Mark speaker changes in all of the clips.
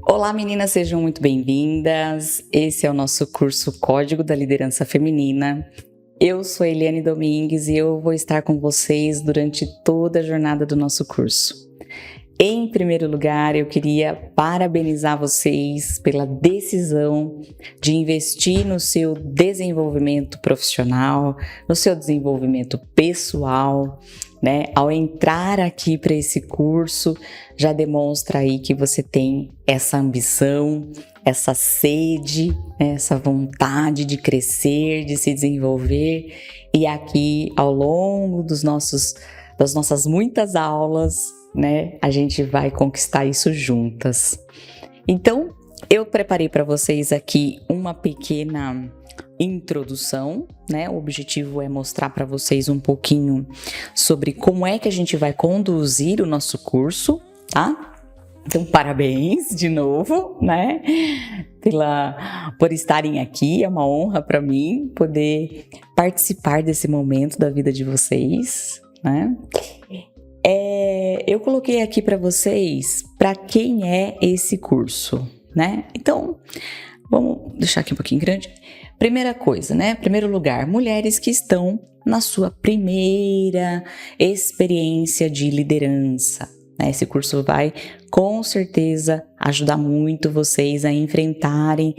Speaker 1: Olá meninas, sejam muito bem-vindas. Esse é o nosso curso Código da Liderança Feminina. Eu sou a Eliane Domingues e eu vou estar com vocês durante toda a jornada do nosso curso. Em primeiro lugar, eu queria parabenizar vocês pela decisão de investir no seu desenvolvimento profissional, no seu desenvolvimento pessoal, né? Ao entrar aqui para esse curso, já demonstra aí que você tem essa ambição, essa sede, né? Essa vontade de crescer, de se desenvolver. E aqui, ao longo das nossas muitas aulas, né, a gente vai conquistar isso juntas. Então, eu preparei para vocês aqui uma pequena introdução, né? O objetivo é mostrar para vocês um pouquinho sobre como é que a gente vai conduzir o nosso curso, tá? Então, parabéns de novo, né? Por estarem aqui, é uma honra para mim poder participar desse momento da vida de vocês, né? Eu coloquei aqui para vocês para quem é esse curso, né? Então, vamos deixar aqui um pouquinho grande. Primeira coisa, né? Primeiro lugar, mulheres que estão na sua primeira experiência de liderança, né? Esse curso vai, com certeza, ajudar muito vocês a enfrentarem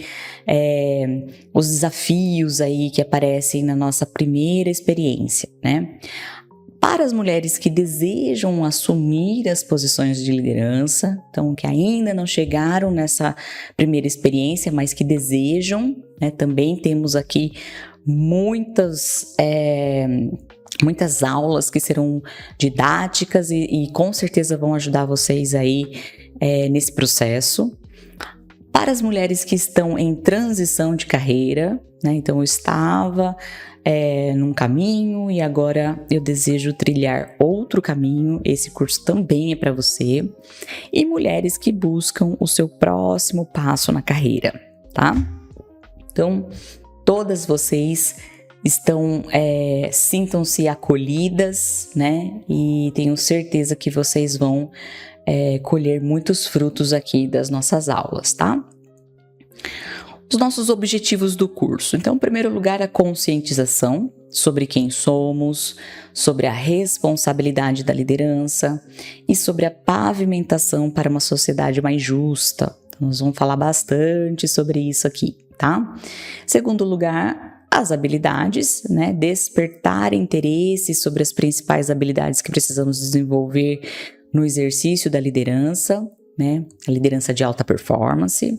Speaker 1: os desafios aí que aparecem na nossa primeira experiência, né? Para as mulheres que desejam assumir as posições de liderança, então que ainda não chegaram nessa primeira experiência, mas que desejam, né? Também temos aqui muitas aulas que serão didáticas e com certeza vão ajudar vocês aí nesse processo. Para as mulheres que estão em transição de carreira, né? Então eu estava num caminho e agora eu desejo trilhar outro caminho, esse curso também é para você. E mulheres que buscam o seu próximo passo na carreira, tá? Então, todas vocês sintam-se acolhidas, né? E tenho certeza que vocês vão colher muitos frutos aqui das nossas aulas, tá? Os nossos objetivos do curso. Então, em primeiro lugar, a conscientização sobre quem somos, sobre a responsabilidade da liderança e sobre a pavimentação para uma sociedade mais justa. Então, nós vamos falar bastante sobre isso aqui, tá? Segundo lugar, as habilidades, né? Despertar interesse sobre as principais habilidades que precisamos desenvolver no exercício da liderança, né? A liderança de alta performance.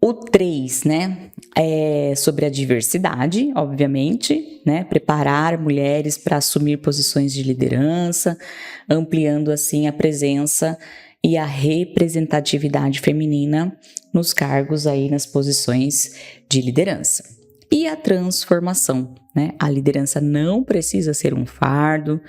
Speaker 1: O 3, né, é sobre a diversidade, obviamente, né, preparar mulheres para assumir posições de liderança, ampliando assim a presença e a representatividade feminina nos cargos aí, nas posições de liderança. E a transformação, né? A liderança não precisa ser um fardo,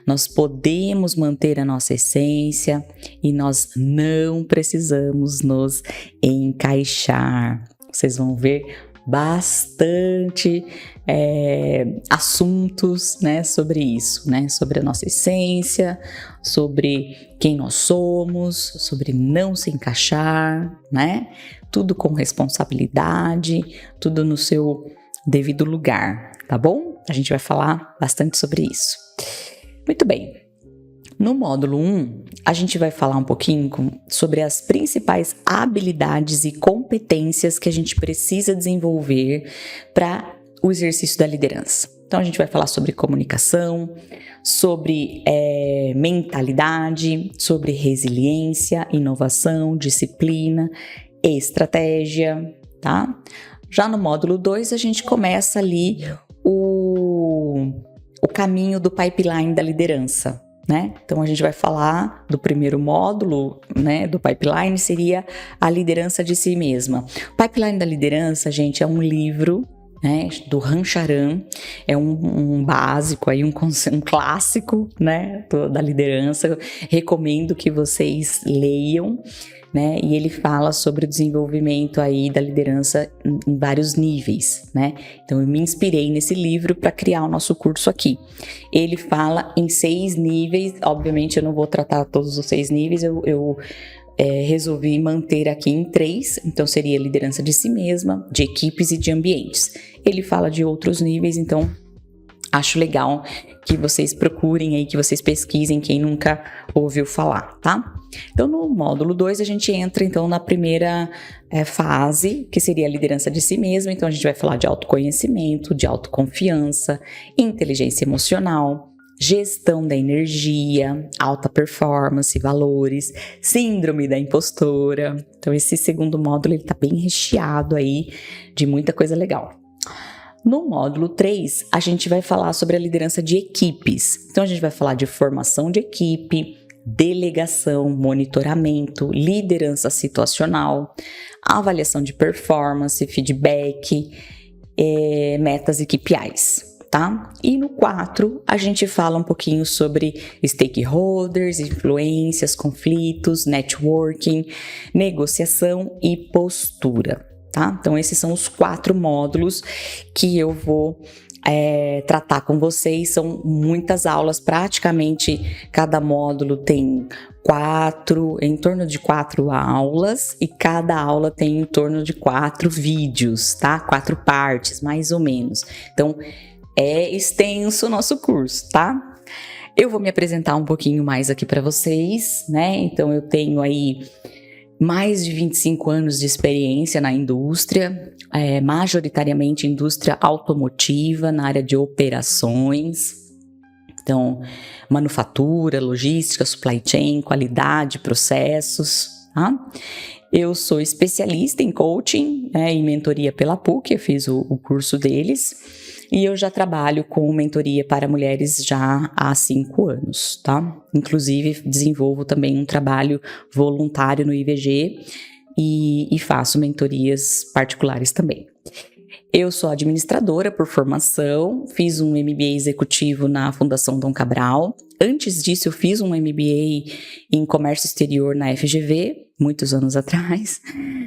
Speaker 1: nós podemos manter a nossa essência e nós não precisamos nos encaixar. Vocês vão ver bastante assuntos, né, sobre isso, né? Sobre a nossa essência, sobre quem nós somos, sobre não se encaixar, né? Tudo com responsabilidade, tudo no seu devido lugar, tá bom? A gente vai falar bastante sobre isso. Muito bem. No módulo 1, a gente vai falar um pouquinho sobre as principais habilidades e competências que a gente precisa desenvolver para o exercício da liderança. Então, a gente vai falar sobre comunicação, sobre mentalidade, sobre resiliência, inovação, disciplina, estratégia, tá? Já no módulo 2, a gente começa ali o caminho do pipeline da liderança, né? Então, a gente vai falar do primeiro módulo, né, do pipeline, seria a liderança de si mesma. O pipeline da liderança, gente, é um livro, né, do Rancharan, é um básico, aí, um clássico, né, da liderança. Eu recomendo que vocês leiam, né, e ele fala sobre o desenvolvimento aí da liderança em vários níveis, né? Então eu me inspirei nesse livro para criar o nosso curso aqui. Ele fala em 6 níveis, obviamente eu não vou tratar todos os 6 níveis, eu resolvi manter aqui em 3, então seria liderança de si mesma, de equipes e de ambientes. Ele fala de outros níveis, então acho legal que vocês procurem aí, que vocês pesquisem, quem nunca ouviu falar, tá? Então, no módulo 2, a gente entra, então, na primeira fase, que seria a liderança de si mesmo. Então, a gente vai falar de autoconhecimento, de autoconfiança, inteligência emocional, gestão da energia, alta performance, valores, síndrome da impostora. Então, esse segundo módulo, ele tá bem recheado aí de muita coisa legal. No módulo 3, a gente vai falar sobre a liderança de equipes. Então, a gente vai falar de formação de equipe, delegação, monitoramento, liderança situacional, avaliação de performance, feedback, metas e KPIs, tá? E no 4, a gente fala um pouquinho sobre stakeholders, influências, conflitos, networking, negociação e postura. Tá? Então, esses são os 4 módulos que eu vou tratar com vocês. São muitas aulas, praticamente cada módulo tem em torno de 4 aulas, e cada aula tem em torno de 4 vídeos, tá? 4 partes, mais ou menos. Então, é extenso o nosso curso, tá? Eu vou me apresentar um pouquinho mais aqui para vocês, né? Então, eu tenho aí mais de 25 anos de experiência na indústria, majoritariamente indústria automotiva, na área de operações. Então, manufatura, logística, supply chain, qualidade, processos, tá? Eu sou especialista em coaching, e mentoria pela PUC, eu fiz o curso deles. E eu já trabalho com mentoria para mulheres já há 5 anos, tá? Inclusive, desenvolvo também um trabalho voluntário no IVG e faço mentorias particulares também. Eu sou administradora por formação, fiz um MBA executivo na Fundação Dom Cabral. Antes disso, eu fiz um MBA em comércio exterior na FGV, muitos anos atrás.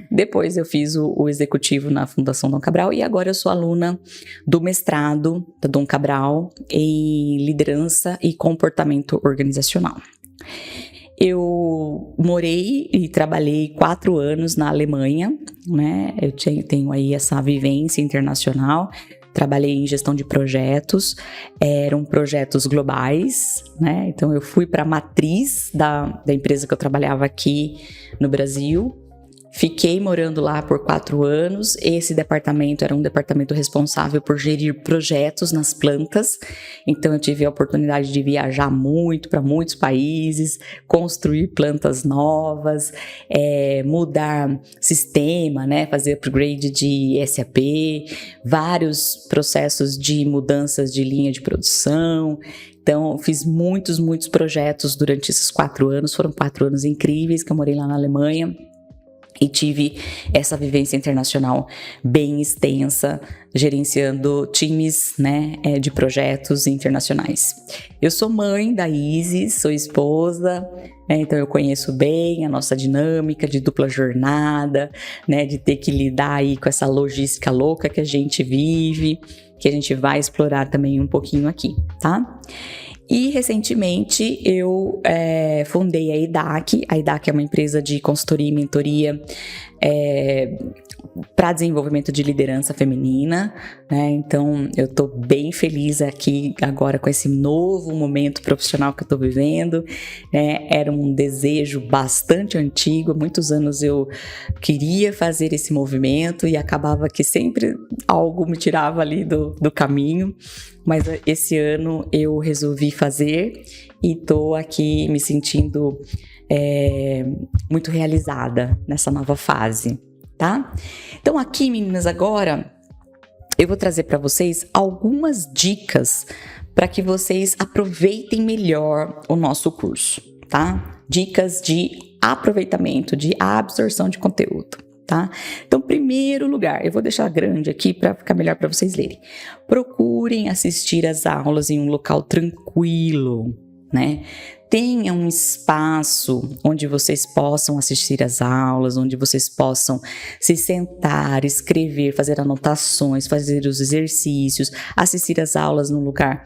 Speaker 1: Depois eu fiz o executivo na Fundação Dom Cabral e agora eu sou aluna do mestrado da Dom Cabral em liderança e comportamento organizacional. Eu morei e trabalhei 4 anos na Alemanha, né? Eu tenho aí essa vivência internacional. Trabalhei em gestão de projetos, eram projetos globais, né? Então eu fui para a matriz da empresa que eu trabalhava aqui no Brasil. Fiquei morando lá por 4 anos. Esse departamento era um departamento responsável por gerir projetos nas plantas. Então eu tive a oportunidade de viajar muito para muitos países, construir plantas novas, mudar sistema, né? Fazer upgrade de SAP, vários processos de mudanças de linha de produção. Então, fiz muitos projetos durante esses 4 anos. Foram 4 anos incríveis que eu morei lá na Alemanha. E tive essa vivência internacional bem extensa, gerenciando times, né, de projetos internacionais. Eu sou mãe da Isis, sou esposa, então eu conheço bem a nossa dinâmica de dupla jornada, né, de ter que lidar aí com essa logística louca que a gente vive, que a gente vai explorar também um pouquinho aqui, tá? E recentemente eu fundei a IDAC. A IDAC é uma empresa de consultoria e mentoria para desenvolvimento de liderança feminina, né? Então eu tô bem feliz aqui agora com esse novo momento profissional que eu tô vivendo, né? Era um desejo bastante antigo, há muitos anos eu queria fazer esse movimento e acabava que sempre algo me tirava ali do caminho, mas esse ano eu resolvi fazer e tô aqui me sentindo muito realizada nessa nova fase. Tá? Então aqui, meninas, agora eu vou trazer para vocês algumas dicas para que vocês aproveitem melhor o nosso curso, tá? Dicas de aproveitamento, de absorção de conteúdo, tá? Então, primeiro lugar, eu vou deixar grande aqui para ficar melhor para vocês lerem. Procurem assistir às aulas em um local tranquilo, né? Tenha um espaço onde vocês possam assistir às aulas, onde vocês possam se sentar, escrever, fazer anotações, fazer os exercícios, assistir às aulas num lugar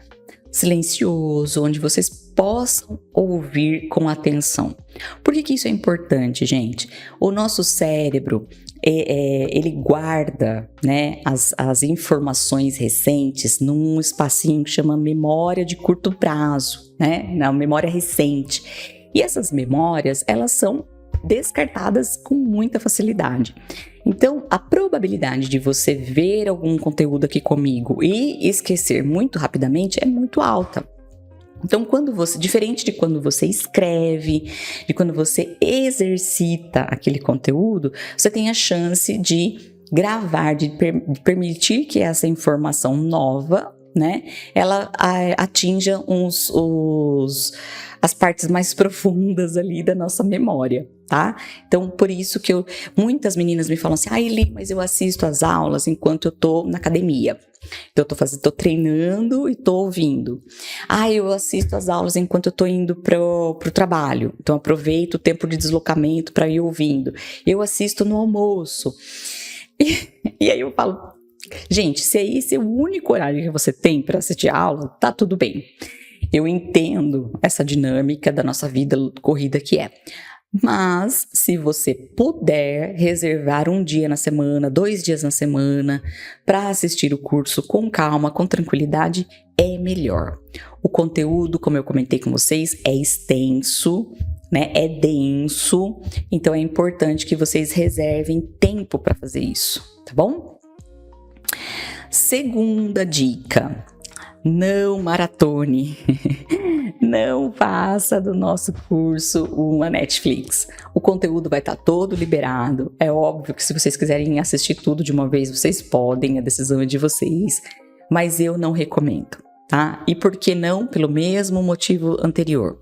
Speaker 1: silencioso, onde vocês possam ouvir com atenção. Por que isso é importante, gente? O nosso cérebro, ele guarda, né, as informações recentes num espacinho que chama memória de curto prazo, né, na memória recente. E essas memórias, elas são descartadas com muita facilidade. Então, a probabilidade de você ver algum conteúdo aqui comigo e esquecer muito rapidamente é muito alta. Então, diferente de quando você escreve, de quando você exercita aquele conteúdo, você tem a chance de gravar, de permitir que essa informação nova, né, ela atinja as partes mais profundas ali da nossa memória, tá? Então, por isso que muitas meninas me falam assim, Eli, mas eu assisto as aulas enquanto eu tô na academia. Então, eu tô treinando e tô ouvindo. Eu assisto as aulas enquanto eu tô indo pro trabalho. Então, aproveito o tempo de deslocamento para ir ouvindo. Eu assisto no almoço. E aí eu falo, gente, se esse é o único horário que você tem para assistir a aula, tá tudo bem. Eu entendo essa dinâmica da nossa vida corrida que é. Mas, se você puder reservar um dia na semana, 2 dias na semana, para assistir o curso com calma, com tranquilidade, é melhor. O conteúdo, como eu comentei com vocês, é extenso, né? É denso, então é importante que vocês reservem tempo para fazer isso, tá bom? Segunda dica. Não maratone, não faça do nosso curso uma Netflix. O conteúdo vai estar todo liberado. É óbvio que se vocês quiserem assistir tudo de uma vez, vocês podem, a decisão é de vocês. Mas eu não recomendo, tá? E por que não? Pelo mesmo motivo anterior.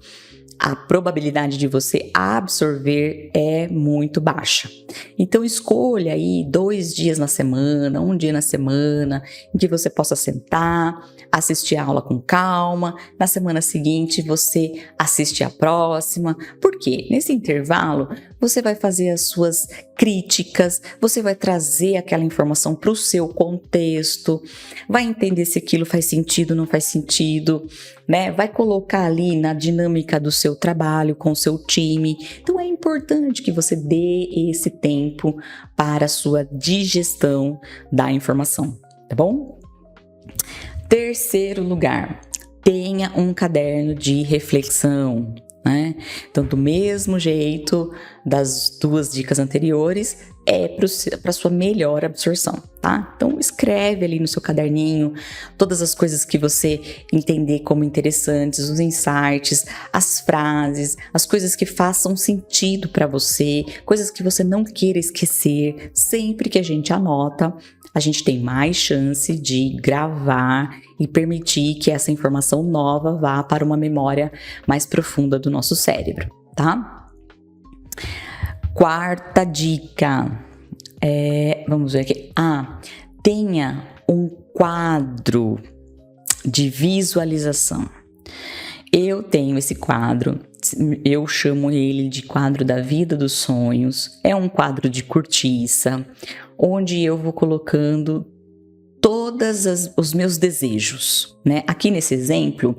Speaker 1: A probabilidade de você absorver é muito baixa. Então escolha aí 2 dias na semana, 1 dia na semana, em que você possa sentar, assistir a aula com calma. Na semana seguinte você assiste a próxima. Por quê? Nesse intervalo você vai fazer as suas críticas, você vai trazer aquela informação para o seu contexto, vai entender se aquilo faz sentido ou não faz sentido, né? Vai colocar ali na dinâmica do seu trabalho com o seu time. Então é importante que você dê esse tempo para a sua digestão da informação, tá bom? Terceiro lugar, tenha um caderno de reflexão, né? Então, do mesmo jeito das 2 dicas anteriores, é para sua melhor absorção, tá? Então, escreve ali no seu caderninho todas as coisas que você entender como interessantes, os insights, as frases, as coisas que façam sentido para você, coisas que você não queira esquecer. Sempre que a gente anota, a gente tem mais chance de gravar e permitir que essa informação nova vá para uma memória mais profunda do nosso cérebro, tá? Quarta dica, vamos ver aqui. Tenha um quadro de visualização. Eu tenho esse quadro, eu chamo ele de quadro da vida dos sonhos. É um quadro de cortiça, onde eu vou colocando todos os meus desejos, né? Aqui nesse exemplo,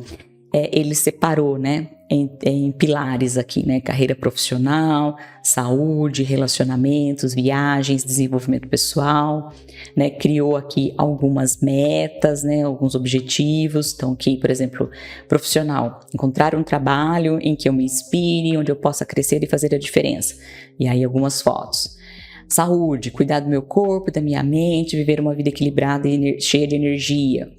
Speaker 1: ele separou, né, em pilares aqui, né? Carreira profissional, saúde, relacionamentos, viagens, desenvolvimento pessoal, né? Criou aqui algumas metas, né? Alguns objetivos. Então aqui, por exemplo, profissional, encontrar um trabalho em que eu me inspire, onde eu possa crescer e fazer a diferença. E aí algumas fotos. Saúde, cuidar do meu corpo, da minha mente, viver uma vida equilibrada e cheia de energia.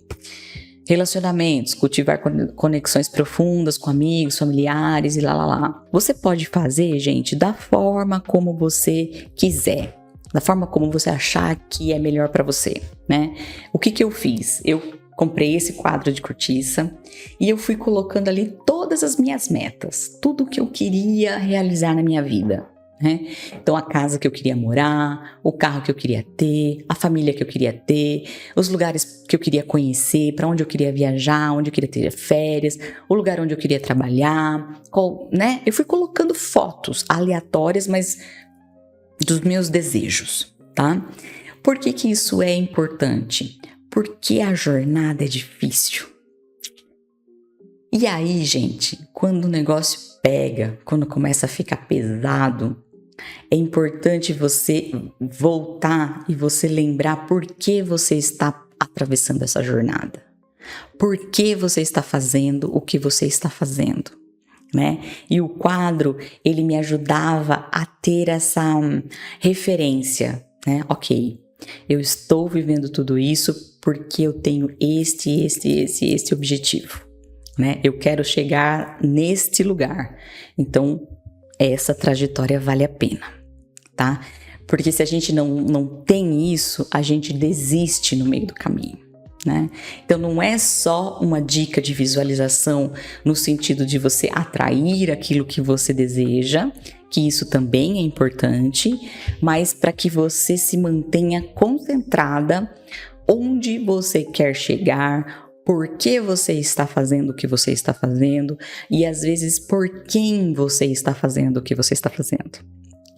Speaker 1: Relacionamentos, cultivar conexões profundas com amigos, familiares e lá. Você pode fazer, gente, da forma como você quiser, da forma como você achar que é melhor para você, né? O que eu fiz? Eu comprei esse quadro de cortiça e eu fui colocando ali todas as minhas metas, tudo que eu queria realizar na minha vida, né? Então a casa que eu queria morar, o carro que eu queria ter, a família que eu queria ter, os lugares que eu queria conhecer, para onde eu queria viajar, onde eu queria ter férias, o lugar onde eu queria trabalhar, né? Eu fui colocando fotos aleatórias, mas dos meus desejos, tá? Por que isso é importante? Porque a jornada é difícil. E aí, gente, quando o negócio pega, quando começa a ficar pesado, é importante você voltar e você lembrar por que você está atravessando essa jornada. Por que você está fazendo o que você está fazendo, né? E o quadro, ele me ajudava a ter essa referência, né? Ok, eu estou vivendo tudo isso porque eu tenho este objetivo, né? Eu quero chegar neste lugar. Então, essa trajetória vale a pena, tá? Porque se a gente não tem isso, a gente desiste no meio do caminho, né? Então, não é só uma dica de visualização no sentido de você atrair aquilo que você deseja, que isso também é importante, mas para que você se mantenha concentrada onde você quer chegar, por que você está fazendo o que você está fazendo e às vezes por quem você está fazendo o que você está fazendo,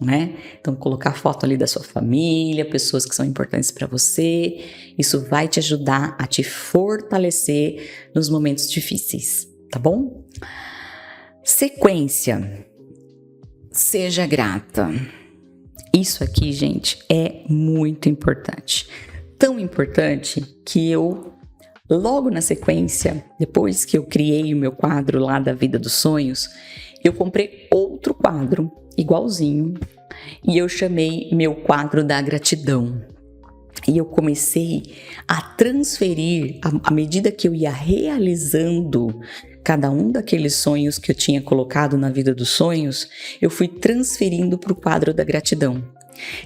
Speaker 1: né? Então, colocar foto ali da sua família, pessoas que são importantes para você, isso vai te ajudar a te fortalecer nos momentos difíceis, tá bom? Sequência. Seja grata. Isso aqui, gente, é muito importante. Tão importante que eu, logo na sequência, depois que eu criei o meu quadro lá da Vida dos Sonhos, eu comprei outro quadro igualzinho e eu chamei meu quadro da gratidão. E eu comecei a transferir, à medida que eu ia realizando cada um daqueles sonhos que eu tinha colocado na Vida dos Sonhos, eu fui transferindo para o quadro da gratidão.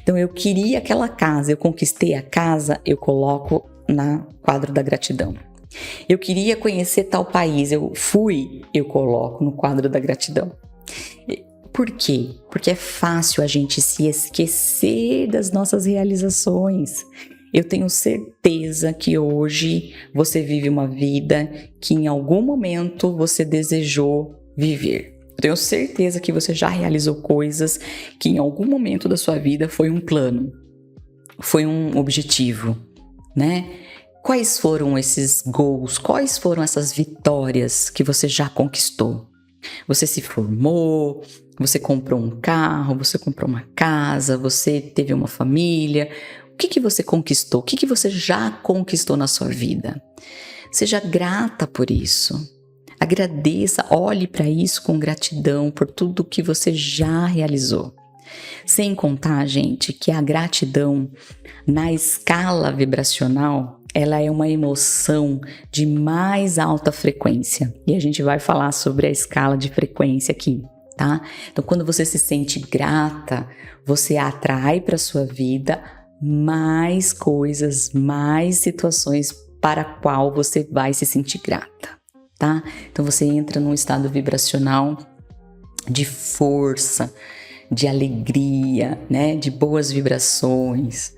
Speaker 1: Então eu queria aquela casa, eu conquistei a casa, eu coloco na quadro da gratidão. Eu queria conhecer tal país, eu coloco no quadro da gratidão. Por quê? Porque é fácil a gente se esquecer das nossas realizações. Eu tenho certeza que hoje você vive uma vida que em algum momento você desejou viver. Eu tenho certeza que você já realizou coisas que em algum momento da sua vida foi um plano, foi um objetivo, né? Quais foram esses goals? Quais foram essas vitórias que você já conquistou? Você se formou, você comprou um carro, você comprou uma casa, você teve uma família. O que você conquistou? O que você já conquistou na sua vida? Seja grata por isso. Agradeça, olhe para isso com gratidão por tudo que você já realizou. Sem contar, gente, que a gratidão na escala vibracional, ela é uma emoção de mais alta frequência. E a gente vai falar sobre a escala de frequência aqui, tá? Então, quando você se sente grata, você atrai para sua vida mais coisas, mais situações para a qual você vai se sentir grata, tá? Então, você entra num estado vibracional de força, de alegria, né? De boas vibrações.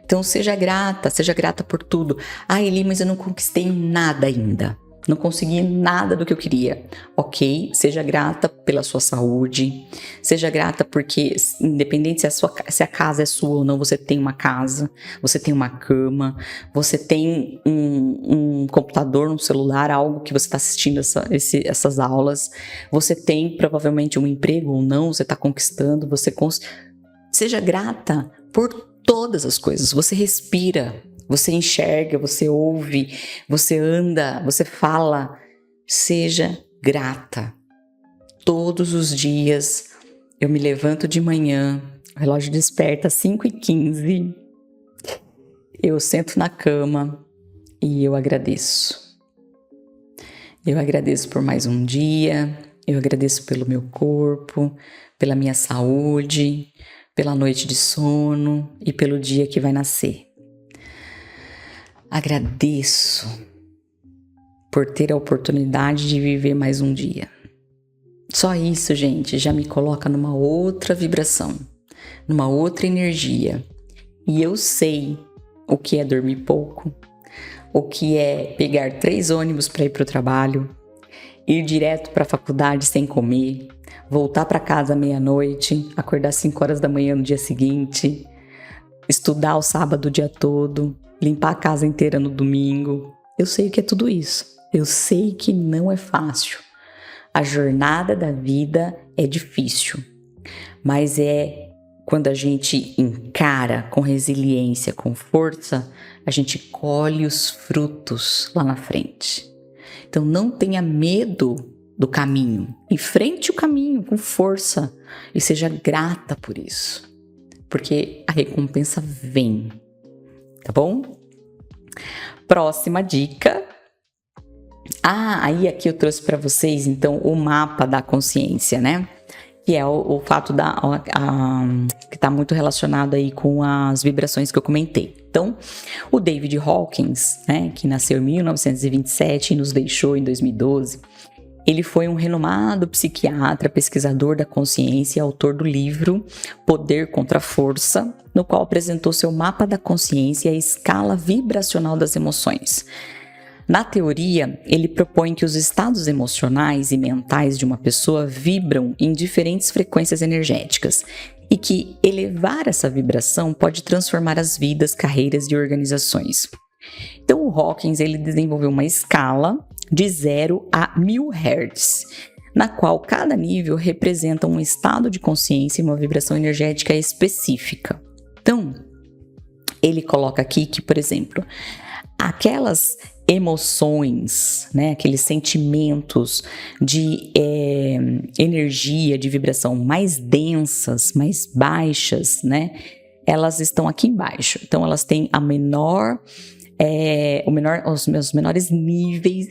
Speaker 1: Então, seja grata por tudo. Ah, Eli, mas eu não conquistei nada ainda. Não consegui nada do que eu queria. Ok, seja grata pela sua saúde. Seja grata porque, independente se a casa é sua ou não, você tem uma casa, você tem uma cama, você tem um computador, um celular, algo que você está assistindo essas aulas. Você tem provavelmente um emprego ou não, você está conquistando. Seja grata por todas as coisas. Você respira. Você enxerga, você ouve, você anda, você fala. Seja grata. Todos os dias eu me levanto de manhã, o relógio desperta às 5h15. Eu sento na cama e eu agradeço. Eu agradeço por mais um dia, eu agradeço pelo meu corpo, pela minha saúde, pela noite de sono e pelo dia que vai nascer. Agradeço por ter a oportunidade de viver mais um dia. Só isso, gente, já me coloca numa outra vibração, numa outra energia. E eu sei o que é dormir pouco, o que é pegar 3 ônibus para ir para o trabalho, ir direto para a faculdade sem comer, voltar para casa meia-noite, acordar 5 horas da manhã no dia seguinte, estudar o sábado o dia todo, limpar a casa inteira no domingo. Eu sei o que é tudo isso. Eu sei que não é fácil. A jornada da vida é difícil, mas é quando a gente encara com resiliência, com força, a gente colhe os frutos lá na frente. Então não tenha medo do caminho, enfrente o caminho com força e seja grata por isso, porque a recompensa vem, tá bom? Próxima dica. Aí aqui eu trouxe para vocês então o mapa da consciência, né? Que é o fato que está muito relacionado aí com as vibrações que eu comentei. Então, o David Hawkins, né, que nasceu em 1927 e nos deixou em 2012, ele foi um renomado psiquiatra, pesquisador da consciência e autor do livro Poder contra a Força, no qual apresentou seu mapa da consciência e a escala vibracional das emoções. Na teoria, ele propõe que os estados emocionais e mentais de uma pessoa vibram em diferentes frequências energéticas e que elevar essa vibração pode transformar as vidas, carreiras e organizações. Então, o Hawkins ele desenvolveu uma escala de 0 a 1000 Hz, na qual cada nível representa um estado de consciência e uma vibração energética específica. Então, ele coloca aqui que, por exemplo, aquelas emoções, né, aqueles sentimentos de energia, de vibração mais densas, mais baixas, né, elas estão aqui embaixo. Então, elas têm os menores níveis,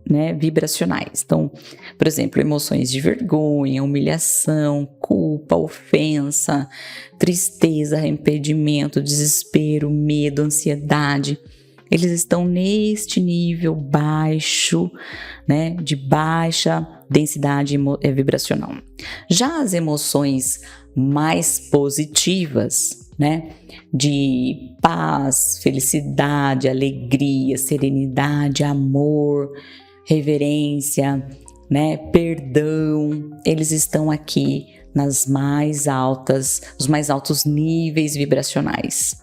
Speaker 1: né, vibracionais. Então, por exemplo, emoções de vergonha, humilhação, culpa, ofensa, tristeza, arrependimento, desespero, medo, ansiedade. Eles estão neste nível baixo, né, de baixa densidade vibracional. Já as emoções mais positivas, né, de paz, felicidade, alegria, serenidade, amor, reverência, né, perdão, eles estão aqui os mais altos níveis vibracionais.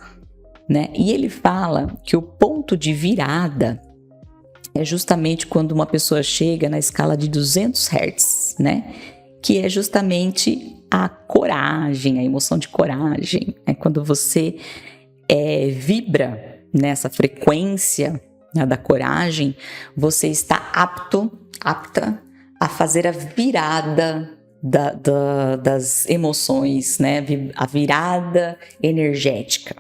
Speaker 1: Né? E ele fala que o ponto de virada é justamente quando uma pessoa chega na escala de 200 Hz, né? Que é justamente a coragem, a emoção de coragem. É quando você vibra nessa frequência, né, da coragem, você está apta a fazer a virada das emoções, né? A virada energética.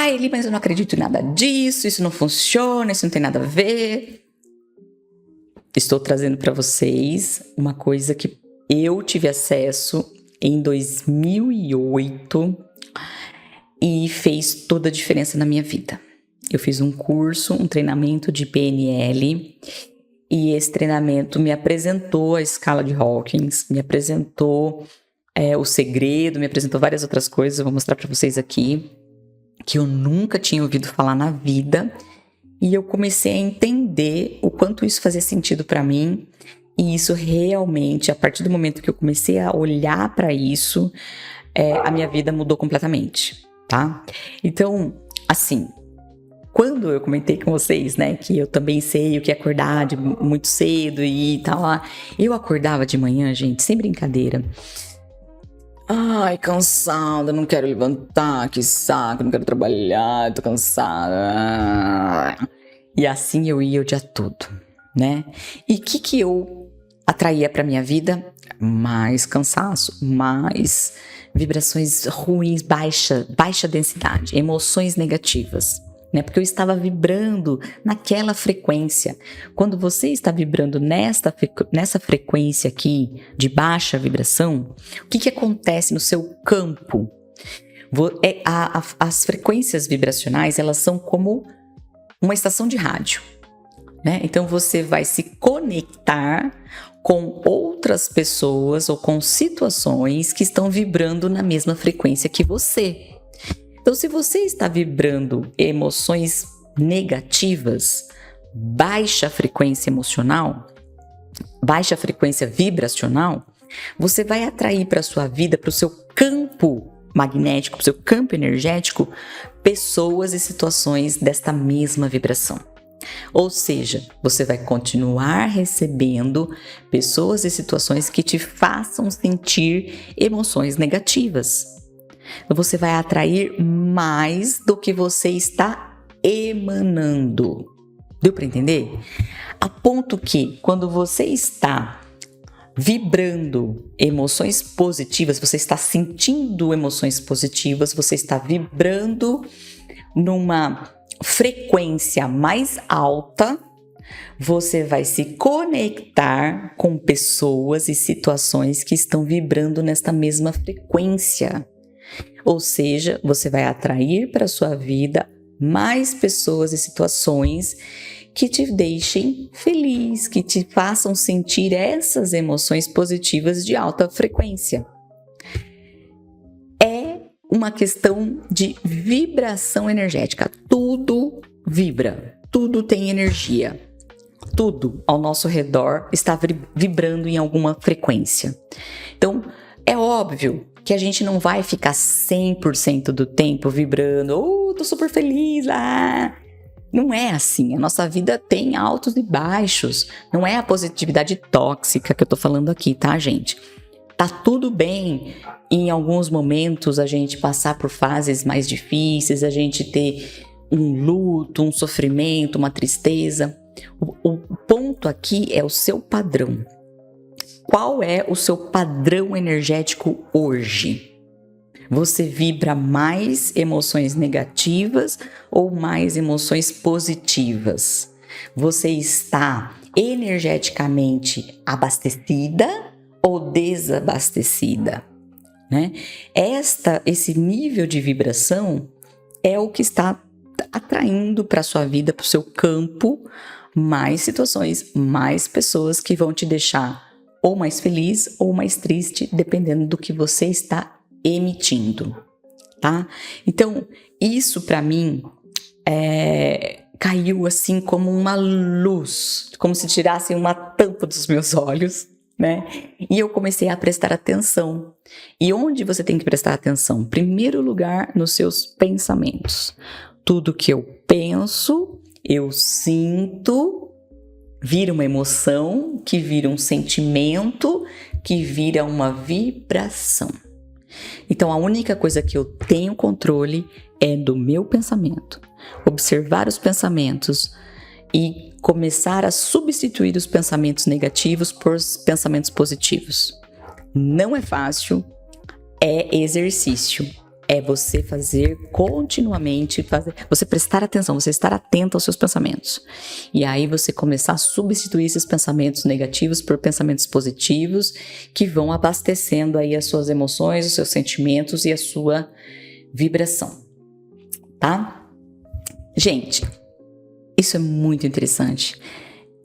Speaker 1: Eli, mas eu não acredito em nada disso, isso não funciona, isso não tem nada a ver. Estou trazendo para vocês uma coisa que eu tive acesso em 2008 e fez toda a diferença na minha vida. Eu fiz um curso, um treinamento de PNL e esse treinamento me apresentou a escala de Hawkins, me apresentou o segredo, me apresentou várias outras coisas, eu vou mostrar para vocês aqui, que eu nunca tinha ouvido falar na vida, e eu comecei a entender o quanto isso fazia sentido para mim, e isso realmente, a partir do momento que eu comecei a olhar para isso, a minha vida mudou completamente, tá? Então, assim, quando eu comentei com vocês, né, que eu também sei o que é acordar muito cedo e tal, eu acordava de manhã, gente, sem brincadeira. Ai, cansada, não quero levantar, que saco, não quero trabalhar, tô cansada. E assim eu ia o dia todo, né? E o que eu atraía pra minha vida? Mais cansaço, mais vibrações ruins, baixa densidade, emoções negativas, né? Porque eu estava vibrando naquela frequência. Quando você está vibrando nessa frequência aqui de baixa vibração, o que acontece no seu campo? As frequências vibracionais, elas são como uma estação de rádio, né? Então você vai se conectar com outras pessoas ou com situações que estão vibrando na mesma frequência que você. Então, se você está vibrando emoções negativas, baixa frequência emocional, baixa frequência vibracional, você vai atrair para a sua vida, para o seu campo magnético, para o seu campo energético, pessoas e situações desta mesma vibração. Ou seja, você vai continuar recebendo pessoas e situações que te façam sentir emoções negativas. Você vai atrair mais do que você está emanando. Deu para entender? A ponto que quando você está vibrando emoções positivas, você está sentindo emoções positivas, você está vibrando numa frequência mais alta, você vai se conectar com pessoas e situações que estão vibrando nesta mesma frequência. Ou seja, você vai atrair para a sua vida mais pessoas e situações que te deixem feliz, que te façam sentir essas emoções positivas de alta frequência. É uma questão de vibração energética. Tudo vibra, tudo tem energia. Tudo ao nosso redor está vibrando em alguma frequência. Então, é óbvio que a gente não vai ficar 100% do tempo vibrando, tô super feliz, Não é assim, a nossa vida tem altos e baixos, não é a positividade tóxica que eu tô falando aqui, tá, gente? Tá tudo bem em alguns momentos a gente passar por fases mais difíceis, a gente ter um luto, um sofrimento, uma tristeza. O ponto aqui é o seu padrão. Qual é o seu padrão energético hoje? Você vibra mais emoções negativas ou mais emoções positivas? Você está energeticamente abastecida ou desabastecida? Né? Esse nível de vibração é o que está atraindo para a sua vida, para o seu campo, mais situações, mais pessoas que vão te deixar ou mais feliz ou mais triste, dependendo do que você está emitindo, tá? Então, isso para mim caiu assim como uma luz, como se tirassem uma tampa dos meus olhos, né? E eu comecei a prestar atenção. E onde você tem que prestar atenção? Em primeiro lugar, nos seus pensamentos. Tudo que eu penso, eu sinto, vira uma emoção, que vira um sentimento, que vira uma vibração. Então, a única coisa que eu tenho controle é do meu pensamento. Observar os pensamentos e começar a substituir os pensamentos negativos por pensamentos positivos. Não é fácil, é exercício. É você fazer continuamente, você prestar atenção, você estar atento aos seus pensamentos. E aí você começar a substituir esses pensamentos negativos por pensamentos positivos que vão abastecendo aí as suas emoções, os seus sentimentos e a sua vibração, tá? Gente, isso é muito interessante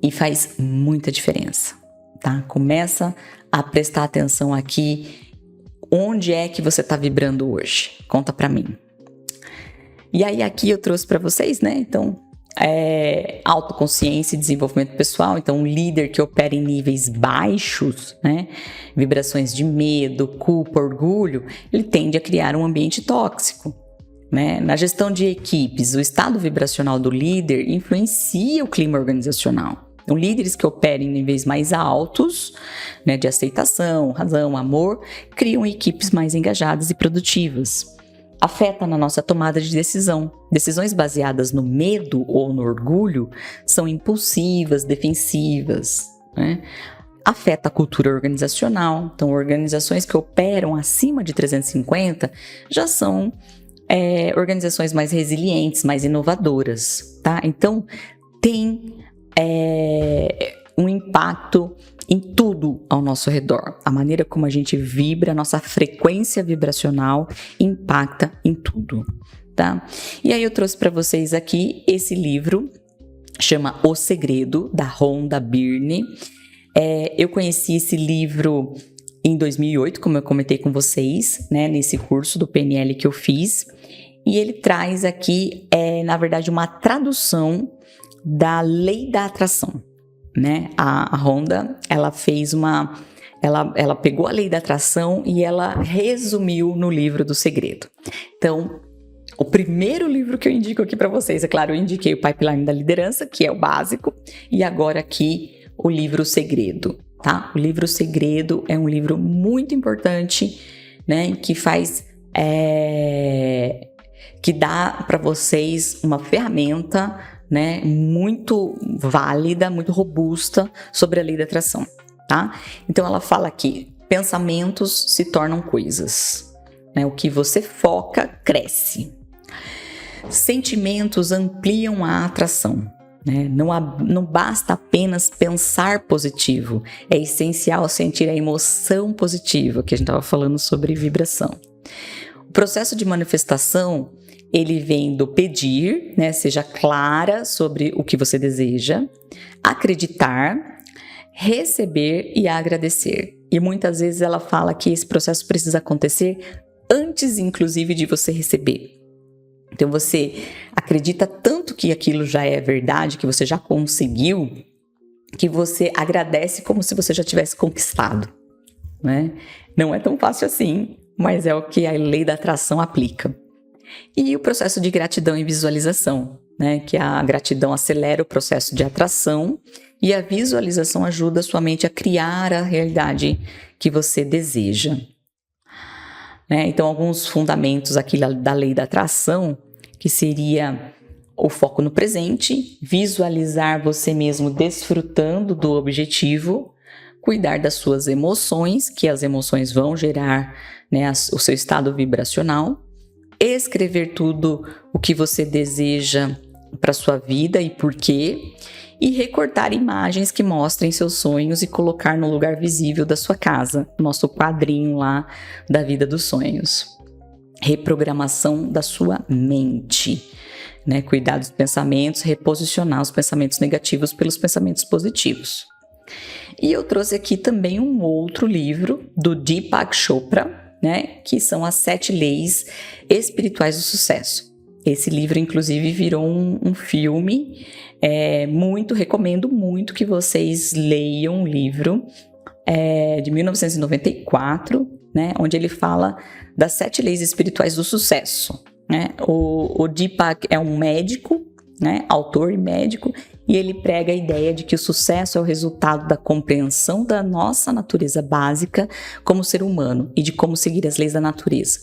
Speaker 1: e faz muita diferença, tá? Começa a prestar atenção aqui. Onde é que você está vibrando hoje? Conta para mim. E aí aqui eu trouxe para vocês, né? Então, autoconsciência e desenvolvimento pessoal. Então, um líder que opera em níveis baixos, né? Vibrações de medo, culpa, orgulho, ele tende a criar um ambiente tóxico, né? Na gestão de equipes, o estado vibracional do líder influencia o clima organizacional. Então, líderes que operam em níveis mais altos, né, de aceitação, razão, amor, criam equipes mais engajadas e produtivas. Afeta na nossa tomada de decisão. Decisões baseadas no medo ou no orgulho são impulsivas, defensivas, né? Afeta a cultura organizacional. Então, organizações que operam acima de 350 já são organizações mais resilientes, mais inovadoras, tá? Então, tem um impacto em tudo ao nosso redor. A maneira como a gente vibra, a nossa frequência vibracional impacta em tudo, tá? E aí eu trouxe para vocês aqui esse livro, chama O Segredo, da Rhonda Byrne. Eu conheci esse livro em 2008, como eu comentei com vocês, né, nesse curso do PNL que eu fiz. E ele traz aqui, na verdade, uma tradução da lei da atração, né? A Rhonda, ela fez ela pegou a lei da atração e ela resumiu no livro do Segredo. Então, O primeiro livro que eu indico aqui para vocês, é claro, eu indiquei o Pipeline da Liderança, que é o básico, e agora aqui o livro Segredo, tá? O livro Segredo é um livro muito importante, né, que que dá para vocês uma ferramenta, né, muito válida, muito robusta sobre a lei da atração, tá? Então ela fala aqui, pensamentos se tornam coisas, né? O que você foca cresce. Sentimentos ampliam a atração, né? Não basta apenas pensar positivo, é essencial sentir a emoção positiva, que a gente estava falando sobre vibração. O processo de manifestação, ele vem do pedir, né? Seja clara sobre o que você deseja, acreditar, receber e agradecer. E muitas vezes ela fala que esse processo precisa acontecer antes, inclusive, de você receber. Então você acredita tanto que aquilo já é verdade, que você já conseguiu, que você agradece como se você já tivesse conquistado, né? Não é tão fácil assim, mas é o que a lei da atração aplica. E o processo de gratidão e visualização, né? Que a gratidão acelera o processo de atração e a visualização ajuda a sua mente a criar a realidade que você deseja. Né? Então, alguns fundamentos aqui da lei da atração, que seria o foco no presente, visualizar você mesmo desfrutando do objetivo, cuidar das suas emoções, que as emoções vão gerar, né, o seu estado vibracional, escrever tudo o que você deseja para sua vida e por quê, e recortar imagens que mostrem seus sonhos e colocar no lugar visível da sua casa, nosso quadrinho lá da vida dos sonhos. Reprogramação da sua mente, né? Cuidar dos pensamentos, reposicionar os pensamentos negativos pelos pensamentos positivos. E eu trouxe aqui também um outro livro do Deepak Chopra, né? Que são as 7 leis espirituais do sucesso. Esse livro, inclusive, virou um filme. Recomendo muito que vocês leiam o livro de 1994, né, onde ele fala das 7 leis espirituais do sucesso. Né? O Deepak é um médico, né, autor e médico, e ele prega a ideia de que o sucesso é o resultado da compreensão da nossa natureza básica como ser humano e de como seguir as leis da natureza.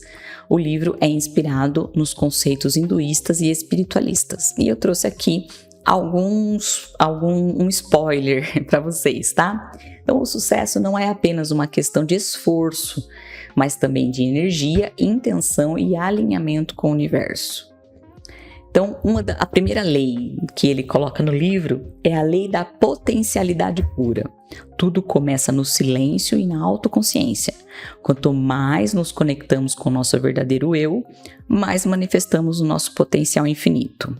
Speaker 1: O livro é inspirado nos conceitos hinduístas e espiritualistas. E eu trouxe aqui um spoiler para vocês, tá? Então, o sucesso não é apenas uma questão de esforço, mas também de energia, intenção e alinhamento com o universo. Então, a primeira lei que ele coloca no livro é a lei da potencialidade pura. Tudo começa no silêncio e na autoconsciência. Quanto mais nos conectamos com o nosso verdadeiro eu, mais manifestamos o nosso potencial infinito.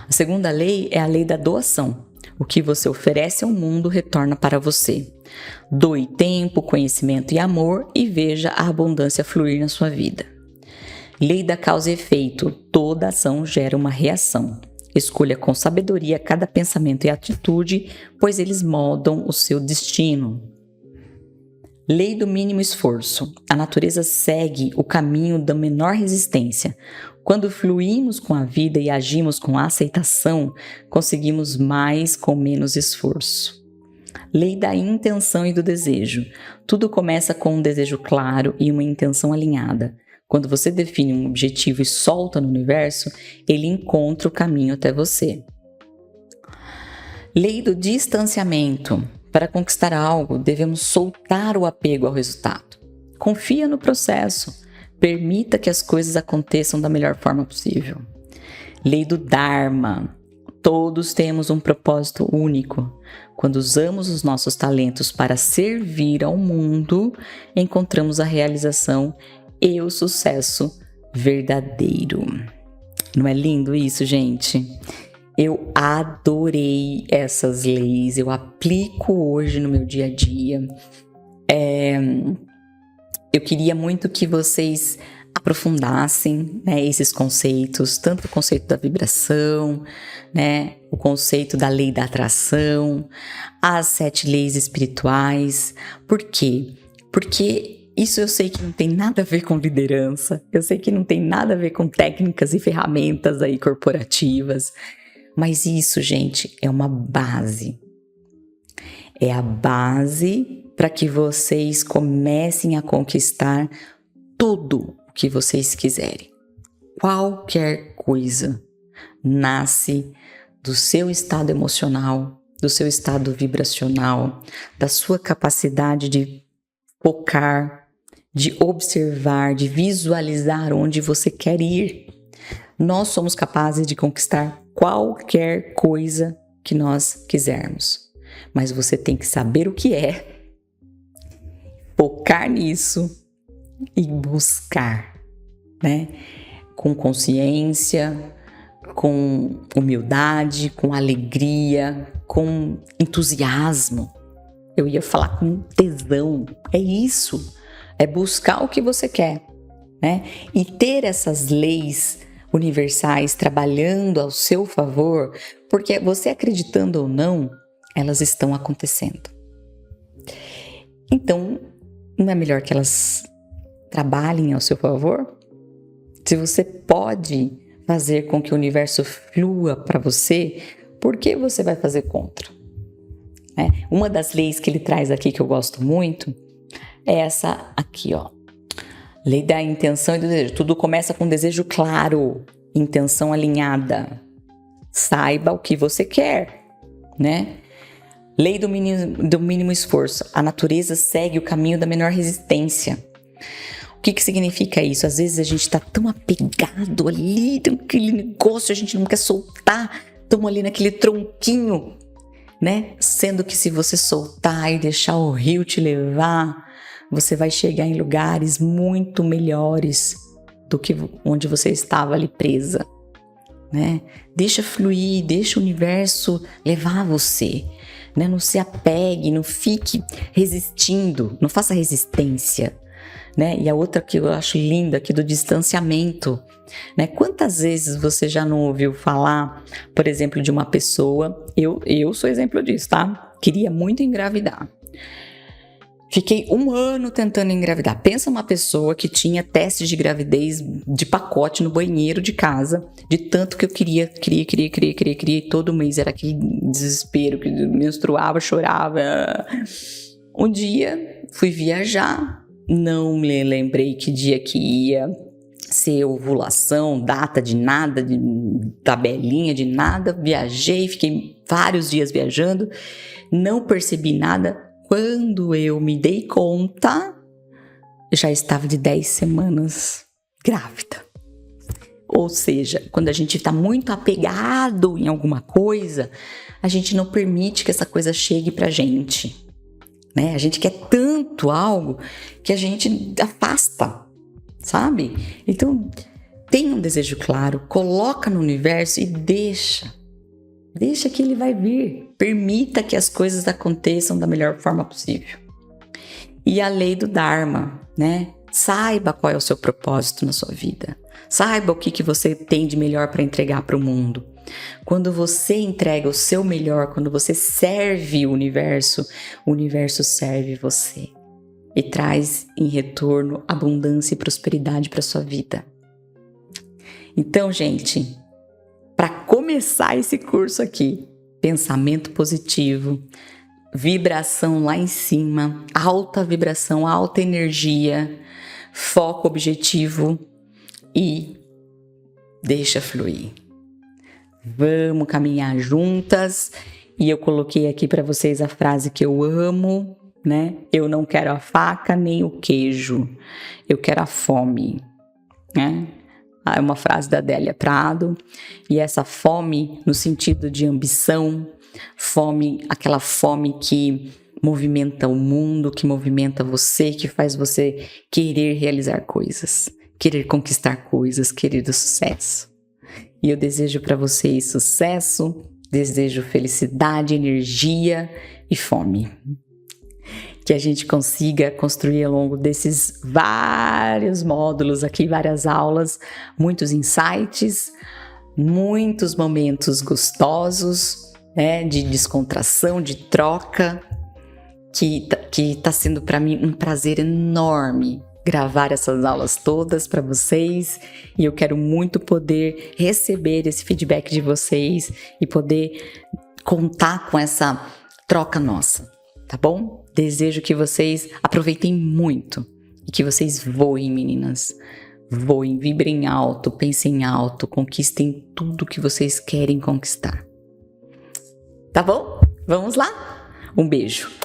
Speaker 1: A segunda lei é a lei da doação. O que você oferece ao mundo retorna para você. Doe tempo, conhecimento e amor e veja a abundância fluir na sua vida. Lei da causa e efeito. Toda ação gera uma reação. Escolha com sabedoria cada pensamento e atitude, pois eles moldam o seu destino. Lei do mínimo esforço. A natureza segue o caminho da menor resistência. Quando fluímos com a vida e agimos com aceitação, conseguimos mais com menos esforço. Lei da intenção e do desejo. Tudo começa com um desejo claro e uma intenção alinhada. Quando você define um objetivo e solta no universo, ele encontra o caminho até você. Lei do distanciamento. Para conquistar algo, devemos soltar o apego ao resultado. Confia no processo. Permita que as coisas aconteçam da melhor forma possível. Lei do Dharma. Todos temos um propósito único. Quando usamos os nossos talentos para servir ao mundo, encontramos a realização e o sucesso verdadeiro. Não é lindo isso, gente? Eu adorei essas leis, eu aplico hoje no meu dia a dia. Eu queria muito que vocês aprofundassem, né, esses conceitos, tanto o conceito da vibração, né, o conceito da lei da atração, as 7 leis espirituais. Por quê? Porque Isso eu sei que não tem nada a ver com liderança, eu sei que não tem nada a ver com técnicas e ferramentas aí corporativas, mas isso, gente, é uma base. É a base para que vocês comecem a conquistar tudo o que vocês quiserem. Qualquer coisa nasce do seu estado emocional, do seu estado vibracional, da sua capacidade de focar, de observar, de visualizar onde você quer ir. Nós somos capazes de conquistar qualquer coisa que nós quisermos. Mas você tem que saber o que é, focar nisso e buscar, né? Com consciência, com humildade, com alegria, com entusiasmo. Eu ia falar com tesão. É isso. É buscar o que você quer, né? E ter essas leis universais trabalhando ao seu favor, porque você acreditando ou não, elas estão acontecendo. Então, não é melhor que elas trabalhem ao seu favor? Se você pode fazer com que o universo flua para você, por que você vai fazer contra? Uma das leis que ele traz aqui que eu gosto muito é essa aqui, ó. Lei da intenção e do desejo. Tudo começa com desejo claro, intenção alinhada. Saiba o que você quer, né? Lei do mínimo esforço. A natureza segue o caminho da menor resistência. O que significa isso? Às vezes a gente está tão apegado ali naquele negócio, a gente não quer soltar, estamos ali naquele tronquinho, né? Sendo que se você soltar e deixar o rio te levar, você vai chegar em lugares muito melhores do que onde você estava ali presa, né? Deixa fluir, deixa o universo levar você. Né? Não se apegue, não fique resistindo, não faça resistência. Né? E a outra que eu acho linda aqui do distanciamento. Né? Quantas vezes você já não ouviu falar, por exemplo, de uma pessoa, eu sou exemplo disso, tá? Queria muito engravidar. Fiquei 1 ano tentando engravidar. Pensa uma pessoa que tinha testes de gravidez de pacote no banheiro de casa, de tanto que eu queria, e todo mês era aquele desespero, que menstruava, chorava. Um dia fui viajar, não me lembrei que dia que ia ser ovulação, data de nada, de tabelinha de nada. Viajei, fiquei vários dias viajando, não percebi nada. Quando eu me dei conta, eu já estava de 10 semanas grávida. Ou seja, quando a gente está muito apegado em alguma coisa, a gente não permite que essa coisa chegue pra gente. Né? A gente quer tanto algo que a gente afasta, sabe? Então, tenha um desejo claro, coloca no universo e deixa que ele vai vir. Permita que as coisas aconteçam da melhor forma possível. E a lei do Dharma, né? Saiba qual é o seu propósito na sua vida. Saiba o que você tem de melhor para entregar para o mundo. Quando você entrega o seu melhor, quando você serve o universo serve você. E traz em retorno abundância e prosperidade para sua vida. Então, gente, para começar esse curso aqui, pensamento positivo, vibração lá em cima, alta vibração, alta energia, foco objetivo e deixa fluir. Vamos caminhar juntas. E eu coloquei aqui para vocês a frase que eu amo, né? Eu não quero a faca nem o queijo, eu quero a fome, né? É uma frase da Adélia Prado, e essa fome no sentido de ambição, fome, aquela fome que movimenta o mundo, que movimenta você, que faz você querer realizar coisas, querer conquistar coisas, querer o sucesso. E eu desejo para vocês sucesso, desejo felicidade, energia e fome. Que a gente consiga construir ao longo desses vários módulos aqui, várias aulas, muitos insights, muitos momentos gostosos, né, de descontração, de troca, que tá sendo para mim um prazer enorme gravar essas aulas todas para vocês, e eu quero muito poder receber esse feedback de vocês e poder contar com essa troca nossa, tá bom? Desejo que vocês aproveitem muito e que vocês voem, meninas. Voem, vibrem alto, pensem alto, conquistem tudo que vocês querem conquistar. Tá bom? Vamos lá? Um beijo.